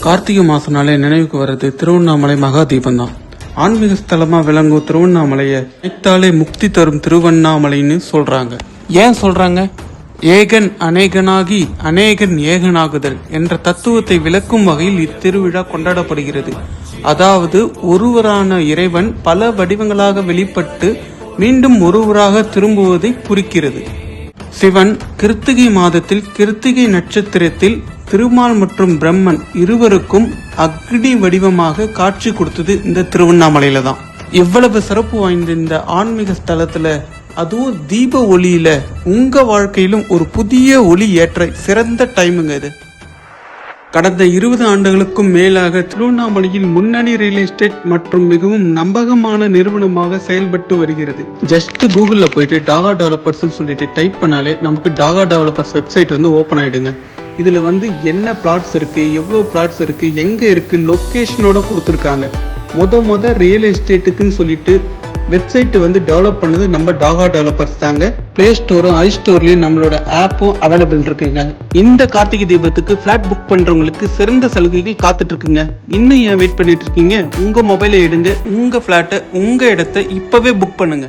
கார்த்திகை மாசம்னாலே நினைவுக்கு வர்றது திருவண்ணாமலை மகா தீபம் தான். ஆன்மீக ஸ்தலமா விளங்கும் திருவண்ணாமலையை நினைத்தாலே முக்தி தரும் திருவண்ணாமலைன்னு சொல்றாங்க. ஏன் சொல்றாங்க? ஏகன் அநேகனாகி அநேகன் ஏகனாகுதல் என்ற தத்துவத்தை விளக்கும் வகையில் இத்திருவிழா கொண்டாடப்படுகிறது. அதாவது ஒருவரான இறைவன் பல வடிவங்களாக வெளிப்பட்டு மீண்டும் ஒருவராக திரும்புவதை குறிக்கிறது. சிவன் கிருத்திகை மாதத்தில் கிருத்திகை நட்சத்திரத்தில் திருமால் மற்றும் பிரம்மன் இருவருக்கும் அக்னி வடிவமாக காட்சி கொடுத்தது இந்த திருவண்ணாமலையில தான். எவ்வளவு சிறப்பு வாய்ந்த இந்த ஆன்மீக ஸ்தலத்துல, அதுவும் தீப ஒளியில உங்க வாழ்க்கையிலும் ஒரு புதிய ஒளி ஏற்ற சிறந்த டைமுங்க இது. கடந்த 20 ஆண்டுகளுக்கும் மேலாக திருவண்ணாமலையில் முன்னணி ரியல் எஸ்டேட் மற்றும் மிகவும் நம்பகமான நிறுவனமாக செயல்பட்டு வருகிறது. ஜஸ்ட் கூகுள்ல போயிட்டு டாகா டெவலப்பர்ஸ் சொல்லிட்டு டைப் பண்ணாலே நமக்கு டாகா டெவலப்பர்ஸ் வெப்சைட் ஓபன் ஆயிடுங்க. இதுல என்ன பிளாட்ஸ் இருக்கு, எவ்வளவு பிளாட்ஸ் இருக்கு, எங்க இருக்கு, லொகேஷனோட கொடுத்துருக்காங்க. முத ரியல் எஸ்டேட்டுக்குன்னு சொல்லிட்டு வெப்சைட் டெவலப் பண்ணது நம்ம டாகா டெவலப்பர்ஸ் தாங்க. பிளே ஸ்டோரும் ஐ ஸ்டோர்லயும் நம்மளோட ஆப்பும் அவைலபிள் இருக்குங்க. இந்த கார்த்திகை தீபத்துக்கு பிளாட் புக் பண்றவங்களுக்கு சிறந்த சலுகைகள் காத்துட்டு இருக்குங்க. இன்னும் ஏன் வெயிட் பண்ணிட்டு இருக்கீங்க? உங்க மொபைலை எடுங்க, உங்க பிளாட்டை, உங்க இடத்தை இப்பவே புக் பண்ணுங்க.